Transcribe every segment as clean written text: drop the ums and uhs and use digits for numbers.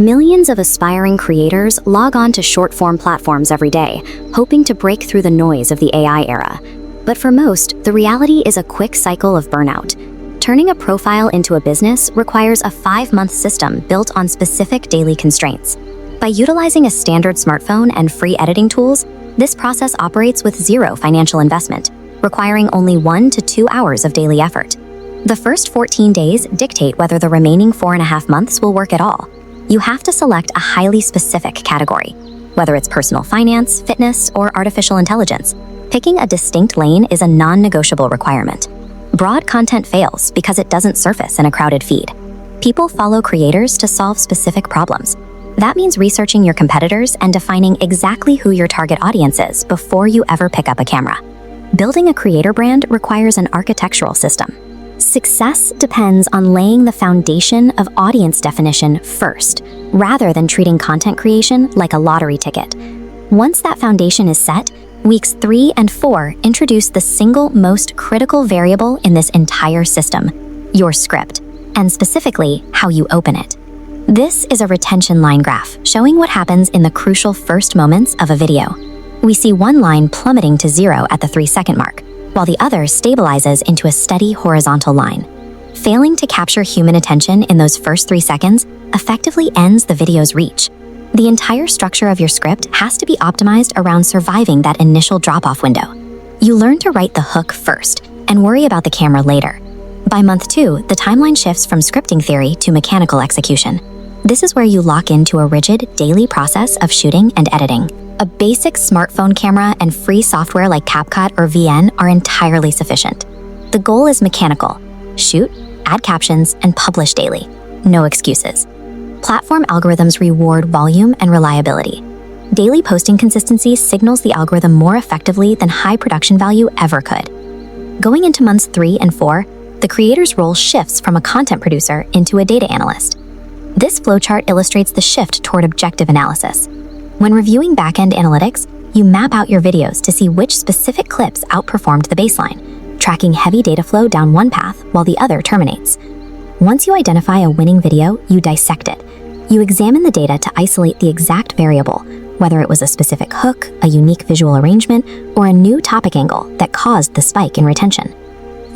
Millions of aspiring creators log on to short-form platforms every day, hoping to break through the noise of the AI era. But for most, the reality is a quick cycle of burnout. Turning a profile into a business requires a 5-month system built on specific daily constraints. By utilizing a standard smartphone and free editing tools, this process operates with zero financial investment, requiring only 1 to 2 hours of daily effort. The first 14 days dictate whether the remaining 4.5 months will work at all. You have to select a highly specific category, whether it's personal finance, fitness, or artificial intelligence. Picking a distinct lane is a non-negotiable requirement. Broad content fails because it doesn't surface in a crowded feed. People follow creators to solve specific problems. That means researching your competitors and defining exactly who your target audience is before you ever pick up a camera. Building a creator brand requires an architectural system. Success depends on laying the foundation of audience definition first, rather than treating content creation like a lottery ticket. Once that foundation is set, weeks 3 and 4 introduce the single most critical variable in this entire system, your script, and specifically how you open it. This is a retention line graph showing what happens in the crucial first moments of a video. We see one line plummeting to 0 at the 3-second mark, while the other stabilizes into a steady horizontal line. Failing to capture human attention in those first 3 seconds effectively ends the video's reach. The entire structure of your script has to be optimized around surviving that initial drop-off window. You learn to write the hook first and worry about the camera later. By month 2, the timeline shifts from scripting theory to mechanical execution. This is where you lock into a rigid daily process of shooting and editing. A basic smartphone camera and free software like CapCut or VN are entirely sufficient. The goal is mechanical: shoot, add captions, and publish daily. No excuses. Platform algorithms reward volume and reliability. Daily posting consistency signals the algorithm more effectively than high production value ever could. Going into months 3 and 4, the creator's role shifts from a content producer into a data analyst. This flowchart illustrates the shift toward objective analysis. When reviewing back-end analytics, you map out your videos to see which specific clips outperformed the baseline, tracking heavy data flow down one path while the other terminates. Once you identify a winning video, you dissect it. You examine the data to isolate the exact variable, whether it was a specific hook, a unique visual arrangement, or a new topic angle that caused the spike in retention.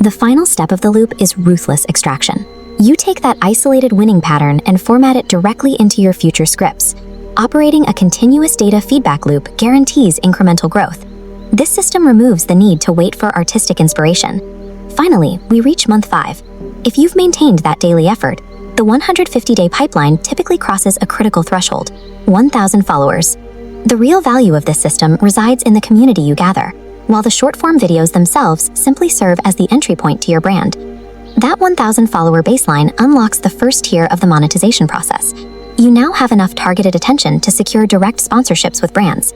The final step of the loop is ruthless extraction. You take that isolated winning pattern and format it directly into your future scripts. Operating a continuous data feedback loop guarantees incremental growth. This system removes the need to wait for artistic inspiration. Finally, we reach month 5. If you've maintained that daily effort, the 150-day pipeline typically crosses a critical threshold: 1,000 followers. The real value of this system resides in the community you gather, while the short-form videos themselves simply serve as the entry point to your brand. That 1,000 follower baseline unlocks the first tier of the monetization process. You now have enough targeted attention to secure direct sponsorships with brands.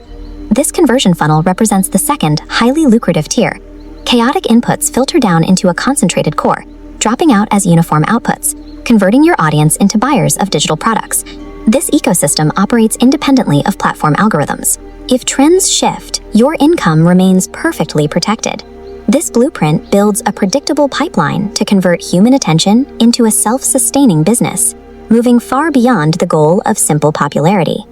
This conversion funnel represents the second, highly lucrative tier. Chaotic inputs filter down into a concentrated core, dropping out as uniform outputs, converting your audience into buyers of digital products. This ecosystem operates independently of platform algorithms. If trends shift, your income remains perfectly protected. This blueprint builds a predictable pipeline to convert human attention into a self-sustaining business, moving far beyond the goal of simple popularity.